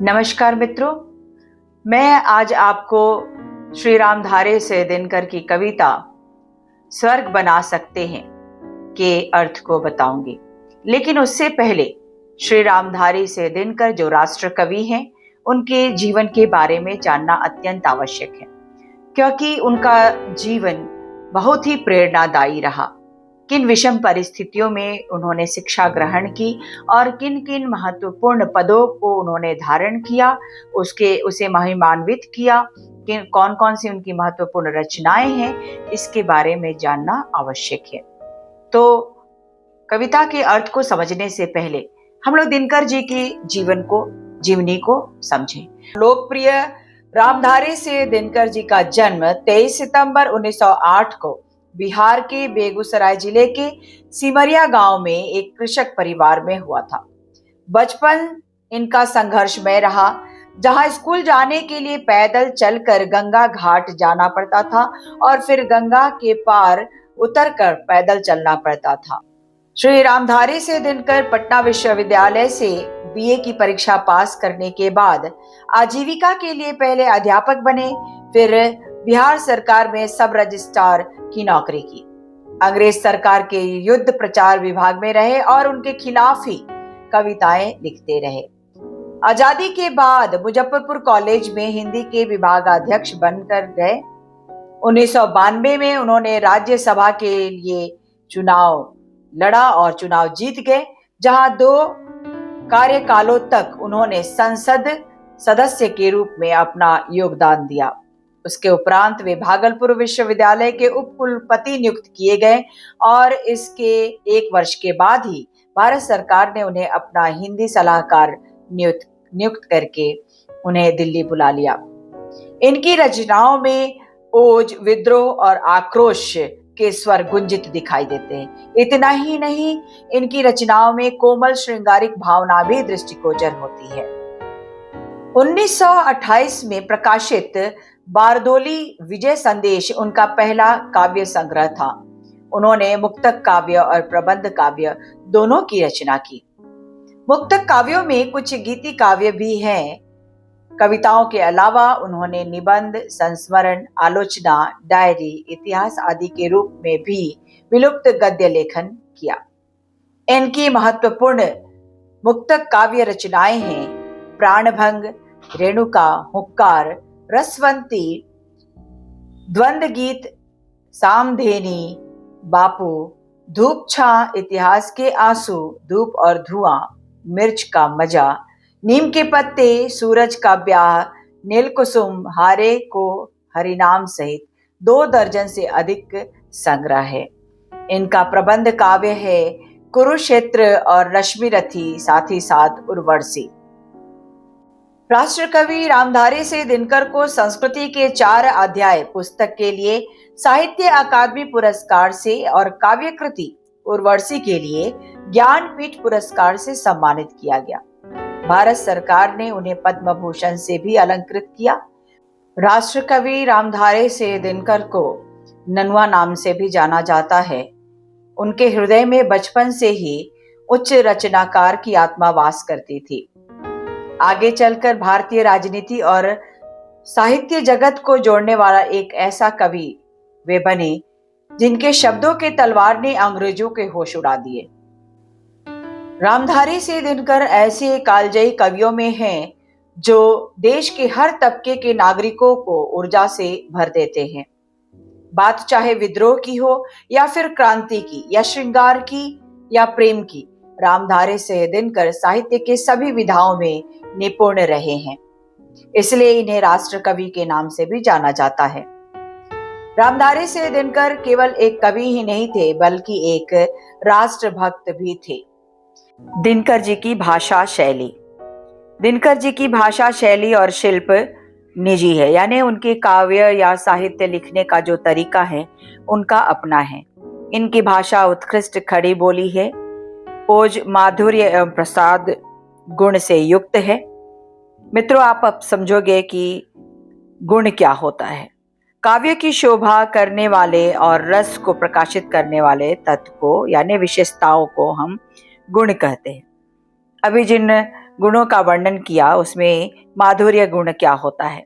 नमस्कार मित्रों, मैं आज आपको श्री रामधारी से दिनकर की कविता स्वर्ग बना सकते हैं के अर्थ को बताऊंगी। लेकिन उससे पहले श्री रामधारी से दिनकर जो राष्ट्र कवि हैं, उनके जीवन के बारे में जानना अत्यंत आवश्यक है, क्योंकि उनका जीवन बहुत ही प्रेरणादायी रहा। किन विषम परिस्थितियों में उन्होंने शिक्षा ग्रहण की और किन किन महत्वपूर्ण पदों को उन्होंने धारण किया, उसे महिमान्वित किया, कौन कौन सी उनकी महत्वपूर्ण रचनाएं हैं, इसके बारे में जानना आवश्यक है। तो कविता के अर्थ को समझने से पहले हम लोग दिनकर जी की जीवनी को समझें। लोकप्रिय रामधारी से दिनकर जी का जन्म 23 सितंबर 1908 को बिहार के बेगूसराय जिले के सिमरिया गांव में एक कृषक परिवार में हुआ था। बचपन इनका संघर्षमय रहा, जहां स्कूल जाने के लिए पैदल चलकर गंगा घाट जाना पड़ता था और फिर गंगा के पार उतरकर पैदल चलना पड़ता था। श्री रामधारी से दिनकर पटना विश्वविद्यालय से बीए की परीक्षा पास करने के बाद आजीविका के लिए पहले अध्यापक बने, फिर बिहार सरकार में सब रजिस्ट्रार की नौकरी की। अंग्रेज सरकार के युद्ध प्रचार विभाग में रहे और उनके खिलाफ ही कविताएं लिखते रहे। आजादी के बाद मुजफ्फरपुर कॉलेज में हिंदी के विभागाध्यक्ष बनकर गए। 1992 में उन्होंने राज्यसभा के लिए चुनाव लड़ा और चुनाव जीत गए, जहां 2 कार्यकालों तक उन्होंने संसद सदस्य के रूप में अपना योगदान दिया। उसके उपरांत वे भागलपुर विश्वविद्यालय के उप कुलपति नियुक्त किए गए और इसके 1 वर्ष के बाद ही भारत सरकार ने उन्हें अपना हिंदी सलाहकार नियुक्त करके उन्हें दिल्ली बुला लिया। इनकी रचनाओं में ओज, विद्रोह और आक्रोश के स्वर गुंजित दिखाई देते हैं। इतना ही नहीं, इनकी रचनाओं में कोमल श्रृंगारिक भावना भी दृष्टिगोचर होती है। 1928 में प्रकाशित बारदोली विजय संदेश उनका पहला काव्य संग्रह था। उन्होंने मुक्तक काव्य और प्रबंध काव्य दोनों की रचना की। मुक्तक काव्यों में कुछ गीति काव्य भी हैं। कविताओं के अलावा उन्होंने निबंध, संस्मरण, आलोचना, डायरी, इतिहास आदि के रूप में भी विलुप्त गद्य लेखन किया। इनकी महत्वपूर्ण मुक्तक काव्य रचनाएं हैं प्राणभंग, रेणुका, हुक्कार, रसवंती, द्वंद्व गीत, सामधेनी, बापू, धूप छां, इतिहास के आंसू, धूप और धुआं, मिर्च का मजा, नीम के पत्ते, सूरज का ब्याह, नीलकुसुम, हारे को हरिनाम सहित 2 दर्जन से अधिक संग्रह है। इनका प्रबंध काव्य है कुरुक्षेत्र और रश्मिरथी, साथ ही साथ उर्वशी। राष्ट्रकवि रामधारी से दिनकर को संस्कृति के 4 अध्याय पुस्तक के लिए साहित्य अकादमी पुरस्कार से और काव्य कृति उर्वशी के लिए ज्ञानपीठ पुरस्कार से सम्मानित किया गया। भारत सरकार ने उन्हें पद्म भूषण से भी अलंकृत किया। राष्ट्रकवि रामधारी से दिनकर को ननुआ नाम से भी जाना जाता है। उनके हृदय में बचपन से ही उच्च रचनाकार की आत्मा वास करती थी। आगे चलकर भारतीय राजनीति और साहित्य जगत को जोड़ने वाला एक ऐसा कवि वे बने जिनके शब्दों के तलवार ने अंग्रेजों के होश उड़ा दिए। रामधारी से दिनकर ऐसे कालजयी कवियों में हैं जो देश के हर तबके के नागरिकों को ऊर्जा से भर देते हैं। बात चाहे विद्रोह की हो या फिर क्रांति की या श्रृंगार की या प्रेम की, रामधारी से दिनकर साहित्य के सभी विधाओं में निपुण रहे हैं। इसलिए इन्हें राष्ट्र कवि के नाम से भी जाना जाता है। रामधारी से दिनकर केवल एक कवि ही नहीं थे, बल्कि एक राष्ट्रभक्त भी थे। दिनकर जी की भाषा शैली। दिनकर जी की भाषा शैली और शिल्प निजी है, यानी उनके काव्य या साहित्य लिखने का जो तरीका है उनका अपना है। इनकी भाषा उत्कृष्ट खड़ी बोली है, ओज, माधुर्य एवं प्रसाद गुण से युक्त है। मित्रों, आप अब समझोगे कि गुण क्या होता है। काव्य की शोभा करने वाले और रस को प्रकाशित करने वाले तत्व को यानी विशेषताओं को हम गुण कहते हैं। अभी जिन गुणों का वर्णन किया, उसमें माधुर्य गुण क्या होता है।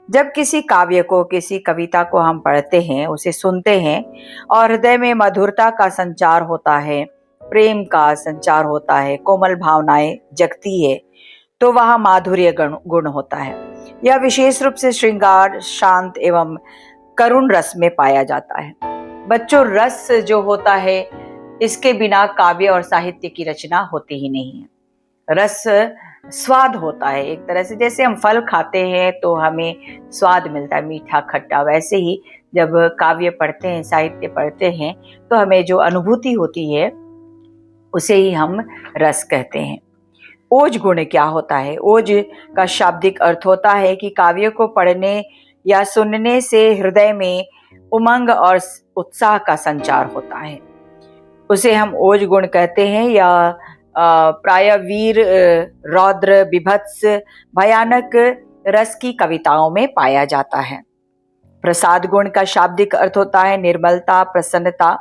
जब किसी काव्य को, किसी कविता को हम पढ़ते हैं, उसे सुनते हैं और हृदय में मधुरता का संचार होता है, प्रेम का संचार होता है, कोमल भावनाएं जगती है, तो वह माधुर्य गुण होता है। यह विशेष रूप से श्रृंगार, शांत एवं करुण रस में पाया जाता है। बच्चों, रस जो होता है, इसके बिना काव्य और साहित्य की रचना होती ही नहीं है। रस स्वाद होता है, एक तरह से जैसे हम फल खाते हैं तो हमें स्वाद मिलता है, मीठा खट्टा, वैसे ही जब काव्य पढ़ते हैं, साहित्य पढ़ते हैं, तो हमें जो अनुभूति होती है उसे ही हम रस कहते हैं। ओज गुण क्या होता है? ओज का शाब्दिक अर्थ होता है कि काव्य को पढ़ने या सुनने से हृदय में उमंग और उत्साह का संचार होता है, उसे हम ओज गुण कहते हैं। या प्राय वीर, रौद्र, बिभत्स, भयानक रस की कविताओं में पाया जाता है। प्रसाद गुण का शाब्दिक अर्थ होता है निर्मलता, प्रसन्नता।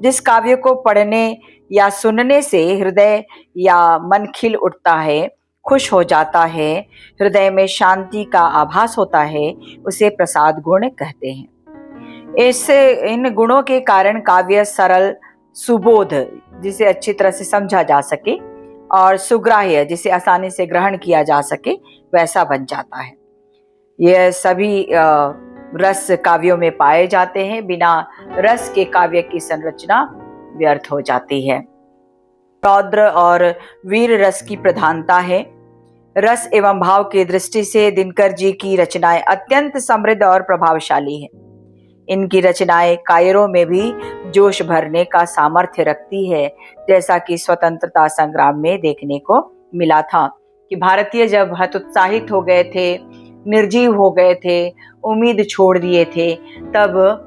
जिस काव्य को पढ़ने या सुनने से हृदय या मन खिल उठता है, खुश हो जाता है, हृदय में शांति का आभास होता है, उसे प्रसाद गुण कहते हैं। इन गुणों के कारण काव्य सरल, सुबोध, जिसे अच्छी तरह से समझा जा सके, और सुग्राह्य, जिसे आसानी से ग्रहण किया जा सके, वैसा बन जाता है। यह सभी रस काव्यों में पाए जाते हैं। बिना रस के काव्य की संरचना व्यर्थ हो जाती है। रौद्र और वीर रस की प्रधानता है। रस एवं भाव की दृष्टि से दिनकर जी की रचनाएं अत्यंत समृद्ध और प्रभावशाली हैं। इनकी रचनाएं कायरों में भी जोश भरने का सामर्थ्य रखती है, जैसा कि स्वतंत्रता संग्राम में देखने को मिला था कि भारतीय जब हतोत्साहित हो गए थे, निर्जीव हो गए थे, उम्मीद छोड़ दिए थे, तब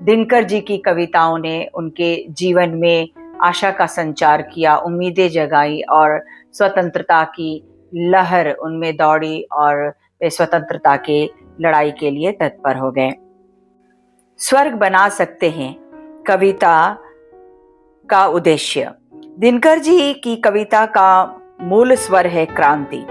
दिनकर जी की कविताओं ने उनके जीवन में आशा का संचार किया, उम्मीदें जगाई और स्वतंत्रता की लहर उनमें दौड़ी और वे स्वतंत्रता के लड़ाई के लिए तत्पर हो गए। स्वर्ग बना सकते हैं कविता का उद्देश्य। दिनकर जी की कविता का मूल स्वर है क्रांति।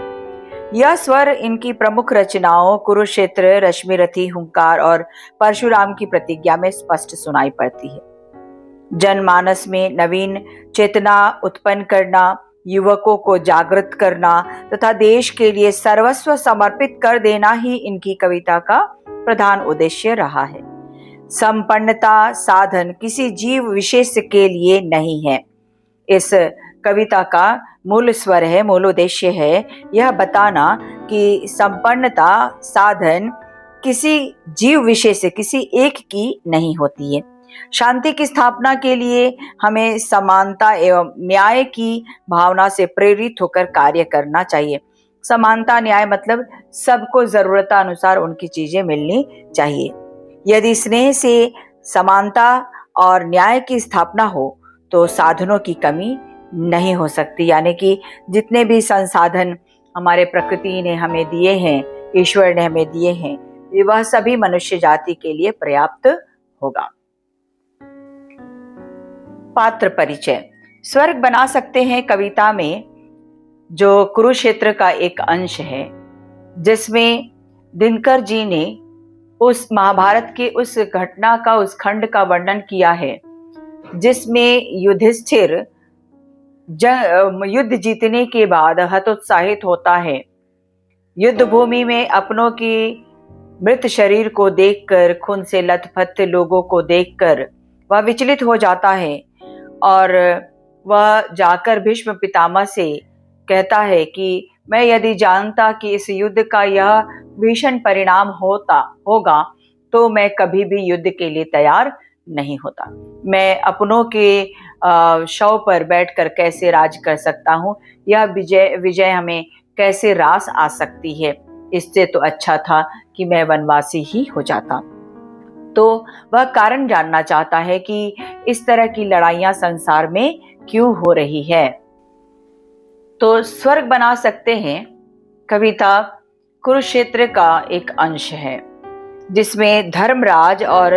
यह स्वर इनकी प्रमुख रचनाओं कुरुक्षेत्र, रश्मिरथी, हुंकार और परशुराम की प्रतिज्ञा में स्पष्ट सुनाई पड़ती है। जनमानस में नवीन चेतना उत्पन्न करना, युवकों को जागृत करना तथा देश के लिए सर्वस्व समर्पित कर देना ही इनकी कविता का प्रधान उद्देश्य रहा है। संपन्नता साधन किसी जीव विशेष के लिए नहीं है। इस कविता का मूल स्वर है, मूल उद्देश्य है यह बताना कि संपन्नता साधन किसी जीव विशेष, किसी एक की नहीं होती है। शांति की स्थापना के लिए हमें समानता एवं न्याय की भावना से प्रेरित होकर कार्य करना चाहिए। समानता, न्याय मतलब सबको जरूरतानुसार उनकी चीजें मिलनी चाहिए। यदि स्नेह से समानता और न्याय की स्थापना हो तो साधनों की कमी नहीं हो सकती। यानी कि जितने भी संसाधन हमारे प्रकृति ने हमें दिए हैं, ईश्वर ने हमें दिए हैं, वह सभी मनुष्य जाति के लिए पर्याप्त होगा। पात्र परिचय। स्वर्ग बना सकते हैं कविता में जो कुरुक्षेत्र का एक अंश है, जिसमें दिनकर जी ने उस महाभारत के उस घटना का, उस खंड का वर्णन किया है जिसमें युधिष्ठिर युद्ध जीतने के बाद हतोत्साहित होता है। युद्ध भूमि में अपनों की मृत शरीर को देखकर, खून से लथपथ लोगों को देखकर वह विचलित हो जाता है और वह जाकर भीष्म पितामह से कहता है कि मैं यदि जानता कि इस युद्ध का यह भीषण परिणाम होगा तो मैं कभी भी युद्ध के लिए तैयार नहीं होता। मैं अपनों के शव पर बैठकर कैसे राज कर सकता हूँ, यह विजय हमें कैसे रास आ सकती है। इससे तो अच्छा था कि मैं वनवासी ही हो जाता। तो वह कारण जानना चाहता है कि इस तरह की लड़ाइयाँ संसार में क्यों हो रही है। तो स्वर्ग बना सकते हैं कविता कुरुक्षेत्र का एक अंश है, जिसमें धर्मराज और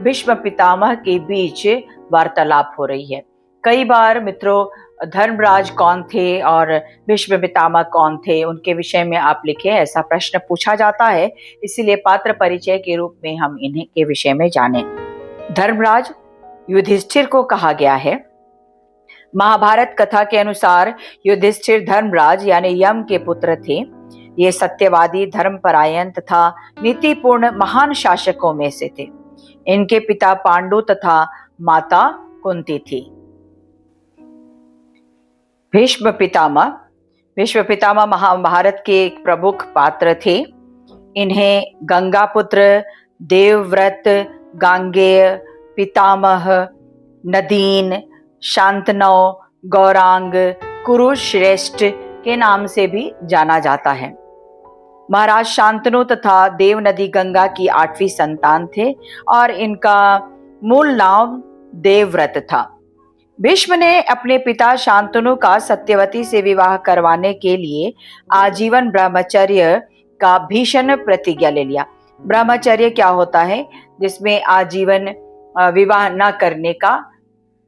भीष्म पितामह के बीच वार्तालाप हो रही है। कई बार मित्रों धर्मराज कौन थे और भीष्म पितामह कौन थे, उनके विषय में आप लिखें, ऐसा प्रश्न पूछा जाता है। इसीलिए पात्र परिचय के रूप में हम इन्हीं के विषय में जानें। धर्मराज युधिष्ठिर को कहा गया है। महाभारत कथा के अनुसार युधिष्ठिर धर्मराज यानी यम के पुत्र थे। ये सत्यवादी, धर्मपरायण तथा नीतिपूर्ण महान शासकों में से थे। इनके पिता पांडु तथा माता कुंती थी। भीष्म पितामह महाभारत के एक प्रमुख पात्र थे। इन्हें गंगापुत्र, देवव्रत, गांगेय, पितामह, नदीन, शांतनु, गौरांग, कुरुश्रेष्ठ के नाम से भी जाना जाता है। महाराज शांतनु तथा देवनदी गंगा की 8वीं संतान थे और इनका मूल नाम देवव्रत था। भीष्म ने अपने पिता शांतनु का सत्यवती से विवाह करवाने के लिए आजीवन ब्रह्मचर्य का भीषण प्रतिज्ञा ले लिया। ब्रह्मचर्य क्या होता है? जिसमें आजीवन विवाह न करने का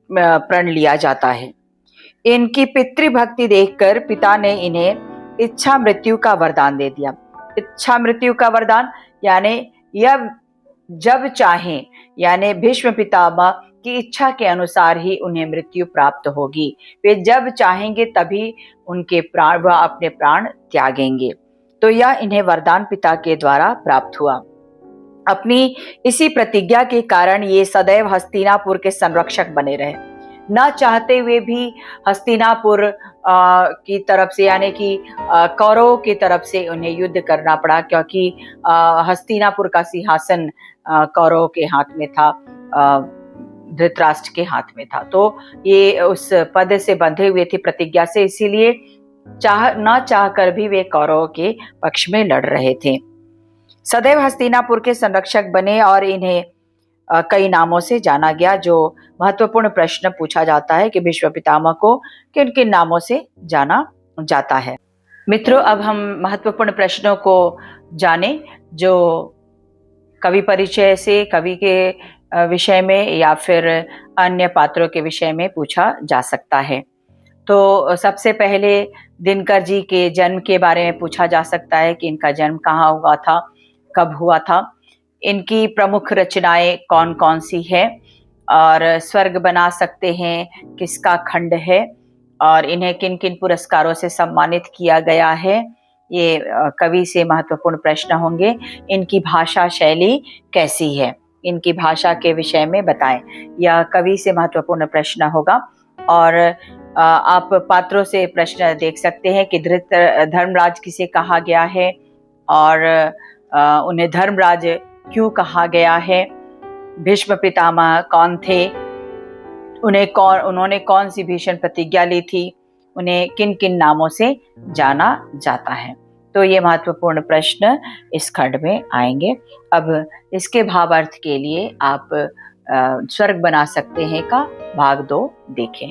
प्रण लिया जाता है। इनकी पितृभक्ति देखकर पिता ने इन्हें इच्छा मृत्यु का वरदान दे दिया। इच्छा मृत्यु का वरदान यानी यह जब चाहे, यानी भीष्म पितामह की इच्छा के अनुसार ही उन्हें मृत्यु प्राप्त होगी। वे जब चाहेंगे तभी उनके प्राण, वह अपने प्राण त्यागेंगे। तो यह इन्हें वरदान पिता के द्वारा प्राप्त हुआ। अपनी इसी प्रतिज्ञा के कारण ये सदैव हस्तिनापुर के संरक्षक बने रहे। न चाहते हुए भी हस्तिनापुर की तरफ से, यानी कि कौरवों की तरफ से उन्हें युद्ध करना पड़ा, क्योंकि हस्तिनापुर का सिंहासन कौरवों के हाथ में था, धृतराष्ट्र के हाथ में था। तो ये उस पद से बंधे हुए थे प्रतिज्ञा से, इसीलिए न चाह कर भी वे कौरवों के पक्ष में लड़ रहे थे। सदैव हस्तिनापुर के संरक्षक बने और इन्हें कई नामों से जाना गया। जो महत्वपूर्ण प्रश्न पूछा जाता है कि भीष्म पितामह को किन किन नामों से जाना जाता है। मित्रों, अब हम महत्वपूर्ण प्रश्नों को जानें जो कवि परिचय से, कवि के विषय में या फिर अन्य पात्रों के विषय में पूछा जा सकता है। तो सबसे पहले दिनकर जी के जन्म के बारे में पूछा जा सकता है कि इनका जन्म कहाँ हुआ था, कब हुआ था, इनकी प्रमुख रचनाएं कौन कौन सी है, और स्वर्ग बना सकते हैं किसका खंड है, और इन्हें किन किन पुरस्कारों से सम्मानित किया गया है। ये कवि से महत्वपूर्ण प्रश्न होंगे। इनकी भाषा शैली कैसी है, इनकी भाषा के विषय में बताएं। यह कवि से महत्वपूर्ण प्रश्न होगा। और आप पात्रों से प्रश्न देख सकते हैं कि धर्मराज किसे कहा गया है और उन्हें धर्मराज क्यों कहा गया है, भीष्म पितामह कौन थे, उन्होंने कौन सी भीषण प्रतिज्ञा ली थी, उन्हें किन किन नामों से जाना जाता है। तो ये महत्वपूर्ण प्रश्न इस खंड में आएंगे। अब इसके भावार्थ के लिए आप स्वर्ग बना सकते हैं का भाग 2 देखें।